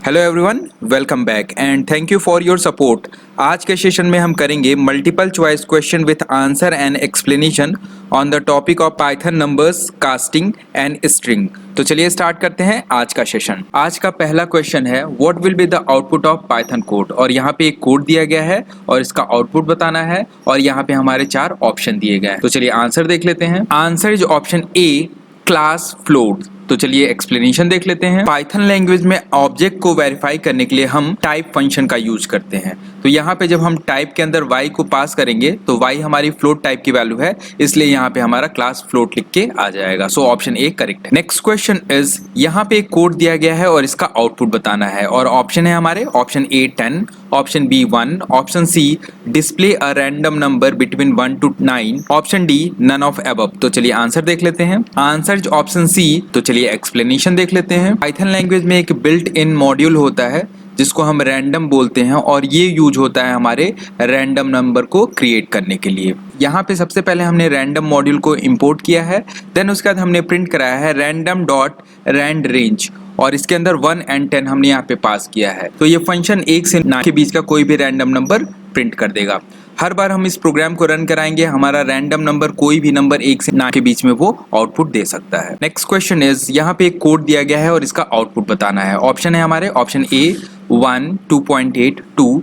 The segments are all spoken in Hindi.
Hello everyone, welcome back and thank you for your support. आज के सेशन में हम करेंगे multiple choice question with answer and explanation on the topic of Python numbers, casting and string. तो चलिए स्टार्ट करते हैं आज का सेशन। आज का पहला क्वेश्चन है what will be the output of Python code. और यहाँ पे एक कोड दिया गया है और इसका आउटपुट बताना है और यहाँ पे हमारे 4 ऑप्शन दिए गए हैं। तो चलिए आंसर देख लेते हैं। Answer is option A, class float. तो चलिए एक्सप्लेनेशन देख लेते हैं। पाइथन लैंग्वेज में ऑब्जेक्ट को वेरीफाई करने के लिए हम टाइप फंक्शन का यूज करते हैं। तो यहाँ पे जब हम टाइप के अंदर y को पास करेंगे तो y हमारी फ्लोट टाइप की वैल्यू है, इसलिए यहाँ पे हमारा क्लास फ्लोट लिख के आ जाएगा। सो ऑप्शन ए करेक्ट है। नेक्स्ट क्वेश्चन इज, यहाँ पे एक कोड दिया गया है और इसका आउटपुट बताना है और ऑप्शन है हमारे option A 10, option B 1, option C display a random number between 1 to 9, option D none of above. तो चलिए आंसर देख लेते हैं। Answer option C. तो चलिए एक्सप्लेनेशन देख लेते हैं। पाइथन लैंग्वेज में एक बिल्ट इन मॉड्यूल होता है जिसको हम रैंडम बोलते हैं और ये यूज होता है हमारे रैंडम नंबर को क्रिएट करने के लिए। यहाँ पे सबसे पहले हमने रैंडम मॉड्यूल को इंपोर्ट किया है, देन उसके बाद हमने प्रिंट कराया है random.randrange और इसके अंदर 1 and 10 हमने यहाँ पे पास किया है। तो ये फंक्शन 1 से 9 के बीच का कोई भी रैंडम नंबर प्रिंट कर देगा। हर बार हम इस प्रोग्राम को रन कराएंगे, हमारा रैंडम नंबर कोई भी नंबर 1 से 9 के बीच में वो आउटपुट दे सकता है। नेक्स्ट क्वेश्चन इज, यहाँ पे एक कोड दिया गया है और इसका आउटपुट बताना है। ऑप्शन है हमारे option A 1 2.8 2,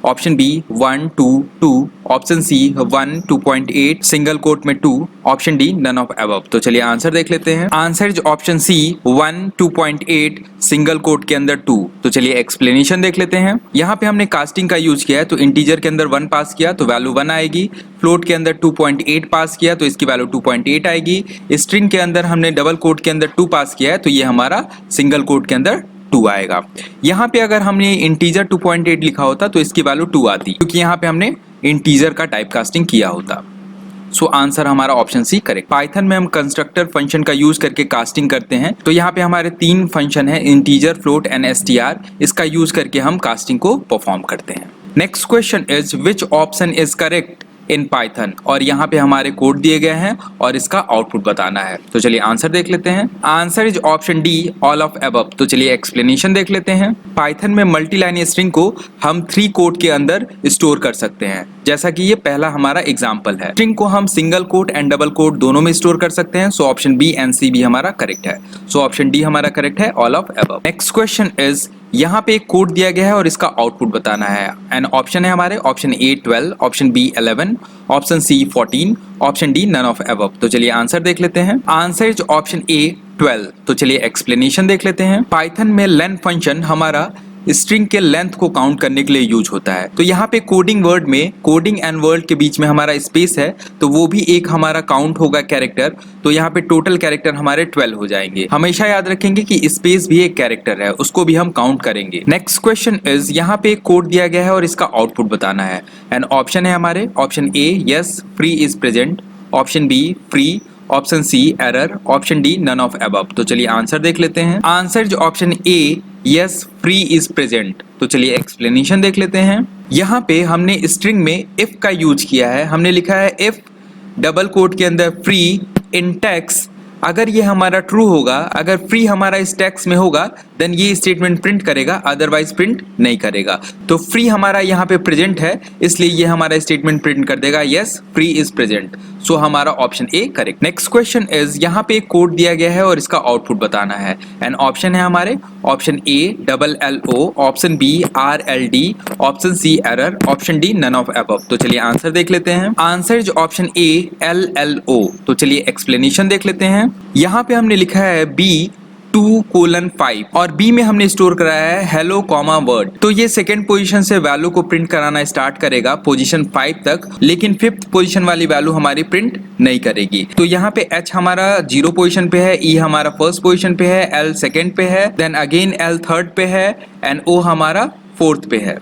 option B 1 2 2, option C 1 2.8 single quote में 2, option D none of above. तो चलिए आंसर देख लेते हैं। Answer is option C 1 2.8 single quote के अंदर 2। तो चलिए एक्सप्लेनेशन देख लेते हैं। यहाँ पे हमने कास्टिंग का यूज किया है, तो इंटीजर के अंदर 1 पास किया तो वैल्यू 1 आएगी, फ्लोट के अंदर 2.8 पास किया तो इसकी वैल्यू 2.8 आएगी, स्ट्रिंग के अंदर हमने डबल कोट के अंदर 2 पास किया है तो ये हमारा सिंगल कोट के अंदर 2 आएगा। यहाँ पे अगर हमने इंटीजर 2.8 लिखा होता तो इसकी वैल्यू 2 आती, क्योंकि यहाँ पे हमने इंटीजर का टाइप कास्टिंग किया होता। सो आंसर हमारा ऑप्शन सी करेक्ट। पाइथन में हम कंस्ट्रक्टर फंक्शन का यूज करके कास्टिंग करते हैं। तो यहाँ पे हमारे 3 फंक्शन है, इंटीजर, फ्लोट एंड str। इसका यूज करके हम कास्टिंग को परफॉर्म करते हैं। Next question is which option is correct in Python. और यहाँ पे हमारे कोड दिए गए हैं और इसका आउटपुट बताना है। तो चलिए आंसर देख लेते हैं। Answer is option D all of above. तो चलिए एक्सप्लेनेशन देख लेते हैं। पाइथन में मल्टी लाइन स्ट्रिंग को हम 3 कोट के अंदर स्टोर कर सकते हैं, जैसा कि ये पहला हमारा एग्जाम्पल है। स्ट्रिंग को हम single quote and double quote दोनों में स्टोर कर सकते हैं। So option B and C भी हमारा करेक्ट है। सो ऑप्शन डी हमारा करेक्ट है, all of above. Next question is, यहाँ पे एक कोड दिया गया है और इसका आउटपुट बताना है एंड ऑप्शन है हमारे option A 12, option B 11, option C 14, option D none of above. तो चलिए आंसर देख लेते हैं। Answer is option A 12। तो चलिए एक्सप्लेनेशन देख लेते हैं। पाइथन में लेंथ फंक्शन हमारा स्ट्रिंग के लेंथ को काउंट करने के लिए यूज होता है। तो यहाँ पे कोडिंग वर्ड में कोडिंग एंड वर्ड के बीच में हमारा स्पेस है, तो वो भी एक हमारा काउंट होगा कैरेक्टर। तो यहाँ पे टोटल कैरेक्टर हमारे 12 हो जाएंगे। हमेशा याद रखेंगे कि स्पेस भी एक कैरेक्टर है, उसको भी हम काउंट करेंगे। नेक्स्ट क्वेश्चन इज, यहाँ पे एक कोड दिया गया है और इसका आउटपुट बताना है एंड ऑप्शन है हमारे option A yes free is present, option B free, option C error, option D none of above. तो चलिए आंसर देख लेते हैं। Answer is option A yes free is present. तो चलिए एक्सप्लेनेशन देख लेते हैं। यहाँ पे हमने स्ट्रिंग में इफ का यूज किया है। हमने लिखा है इफ डबल कोट के अंदर फ्री इन टेक्स्ट। अगर ये हमारा ट्रू होगा, अगर फ्री हमारा इस टेक्स्ट में होगा, देन ये स्टेटमेंट प्रिंट करेगा, अदरवाइज प्रिंट नहीं करेगा। तो फ्री हमारा यहाँ पे प्रेजेंट है, इसलिए ये हमारा स्टेटमेंट प्रिंट कर देगा यस फ्री इज प्रेजेंट। सो हमारा option A correct. Next question is, यहाँ पे एक कोड दिया गया है और इसका आउटपुट बताना है एंड ऑप्शन है हमारे option A LLO, option B RLD, option C error, option D none of above. तो चलिए आंसर देख लेते हैं। Answer is option A LLO। तो चलिए एक्सप्लेनेशन देख लेते हैं। यहाँ पे हमने लिखा है B2:5 और B में हमने स्टोर कराया है हेलो कॉमा वर्ड। तो ये सेकंड पोजीशन से वैल्यू को प्रिंट कराना स्टार्ट करेगा पोजीशन 5 तक, लेकिन 5th पोजीशन वाली वैल्यू हमारी प्रिंट नहीं करेगी। तो यहाँ पे H हमारा 0 पोजीशन पे है, E हमारा फर्स्ट पोजीशन पे है, L सेकंड पे है, देन अगेन L थर्ड पे है एंड O हमारा 4th पे है।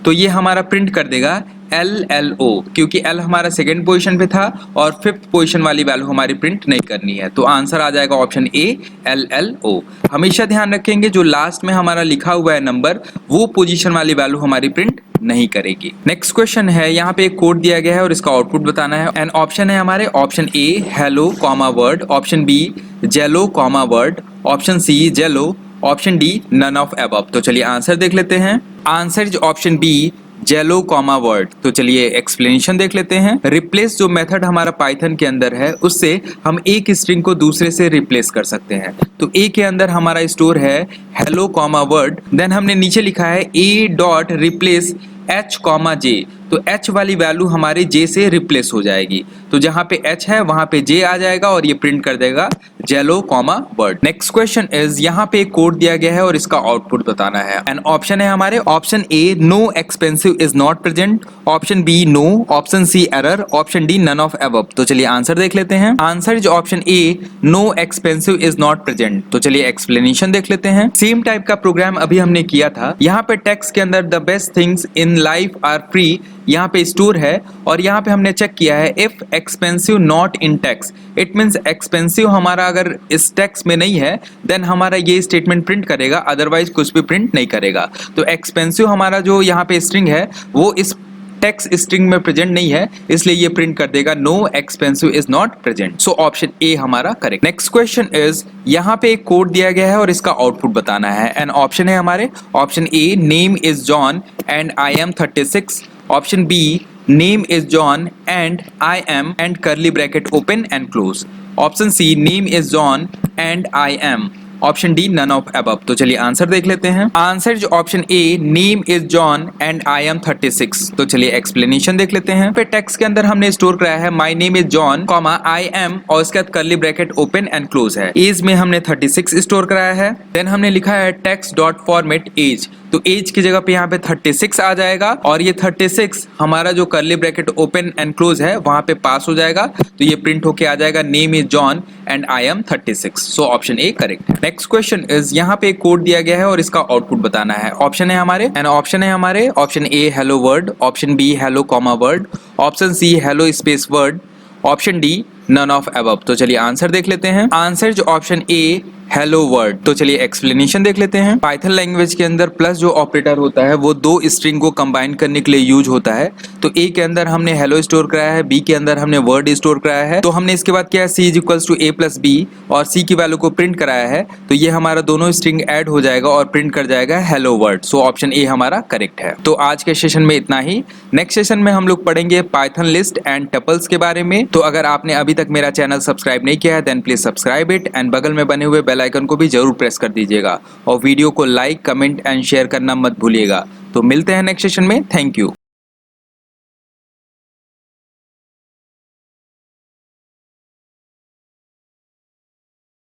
तो ये हमारा प्रिंट कर देगा LLO, क्योंकि L हमारा सेकंड पोजीशन पे था और 5th पोजीशन वाली वैल्यू हमारी प्रिंट नहीं करनी है। तो आंसर आ जाएगा ऑप्शन ए LLO। हमेशा ध्यान रखेंगे जो लास्ट में हमारा लिखा हुआ है नंबर, वो पोजीशन वाली वैल्यू हमारी प्रिंट नहीं करेगी। नेक्स्ट क्वेश्चन है, यहाँ पे एक कोड दिया गया है और इसका आउटपुट बताना है एंड ऑप्शन है हमारे option A hello comma word, option B jello comma word, option C jello, option D none of above. तो चलिए आंसर देख लेते हैं। Answer is option B jello comma word. तो चलिए एक्सप्लेनेशन देख लेते हैं। रिप्लेस जो मेथड हमारा पाइथन के अंदर है उससे हम एक स्ट्रिंग को दूसरे से रिप्लेस कर सकते हैं। तो ए के अंदर हमारा स्टोर है हेलो कॉमा वर्ड, देन हमने नीचे लिखा है A dot replace H comma J. तो एच वाली वैल्यू हमारे जे से रिप्लेस हो जाएगी। तो जहां पे एच है वहां पे जे आ जाएगा और ये प्रिंट कर देगा jello comma word. Next question is यहाँ पे एक कोड दिया गया है और इसका आउटपुट बताना है। एंड ऑप्शन है हमारे option A no expensive is not present, option B no, option C error, option D none of above. तो चलिए आंसर देख लेते हैं। Answer is option A no expensive is not present. तो चलिए एक्सप्लेनेशन देख लेते हैं। सेम टाइप का प्रोग्राम अभी हमने किया था। यहाँ पे टेक्स्ट के अंदर the best things in life are free यहाँ पे स्टोर है और यहाँ पे हमने चेक किया है if expensive not in text, it means expensive हमारा अगर इस टेक्स्ट में नहीं है देन हमारा ये स्टेटमेंट प्रिंट करेगा, अदरवाइज कुछ भी प्रिंट नहीं करेगा। तो एक्सपेंसिव हमारा जो यहाँ पे स्ट्रिंग है वो इस टेक्स्ट स्ट्रिंग में प्रेजेंट नहीं है, इसलिए ये प्रिंट कर देगा no expensive is not present. So option A हमारा करेक्ट। नेक्स्ट क्वेश्चन इज यहाँ पे एक कोड दिया गया है और इसका आउटपुट बताना है। एंड ऑप्शन है हमारे option A name is John and I am 36, option B name is John and I am and curly bracket open and close, option C name is John and I am, option D none of above. तो चलिए आंसर देख लेते हैं। Answer is option A name is John and I am 36। तो चलिए एक्सप्लेनेशन देख लेते हैं। पे टेक्स्ट के अंदर हमने स्टोर कराया है my name is John comma I am और उसके बाद करली ब्रैकेट ओपन एंड क्लोज है। एज में हमने 36 स्टोर कराया है। देन हमने लिखा है टेक्स्ट डॉट फॉर्मेट एज, तो एज की जगह पे यहाँ पे 36 आ जाएगा और ये 36 हमारा जो करली ब्रैकेट ओपन एंड क्लोज है वहां पे पास हो जाएगा। तो ये प्रिंट होके आ जाएगा name is John and I am 36। So option A correct है। नेक्स्ट क्वेश्चन इज यहाँ पे एक कोड दिया गया है और इसका आउटपुट बताना है। ऑप्शन है हमारे एंड ऑप्शन है हमारे option A hello word, option B hello comma word, option C hello space word, option D none of above. तो चलिए आंसर देख लेते हैं। आंसर जो ऑप्शन ए हेलो वर्ड। तो चलिए एक्सप्लेनेशन देख लेते हैं। पाइथन लैंग्वेज के अंदर प्लस जो ऑपरेटर होता है वो दो स्ट्रिंग को कंबाइन करने के लिए यूज होता है। तो ए के अंदर हमने हेलो स्टोर कराया है, बी के अंदर हमने वर्ड स्टोर कराया है। तो हमने इसके बाद क्या है C is equals to A plus B और सी की वैल्यू को प्रिंट कराया है। तो ये हमारा दोनों स्ट्रिंग ऐड हो जाएगा और प्रिंट कर जाएगा hello word. So option A हमारा करेक्ट है। तो आज के सेशन में इतना ही। नेक्स्ट सेशन में हम लोग पढ़ेंगे पाइथन लिस्ट एंड टपल्स के बारे में। तो अगर आपने अभी तक मेरा चैनल सब्सक्राइब नहीं किया है then please subscribe it and बगल में बने हुए बेल आइकन को भी जरूर प्रेस कर दीजिएगा और वीडियो को लाइक कमेंट एंड शेयर करना मत भूलिएगा। तो मिलते हैं नेक्स्ट सेशन में। Thank you.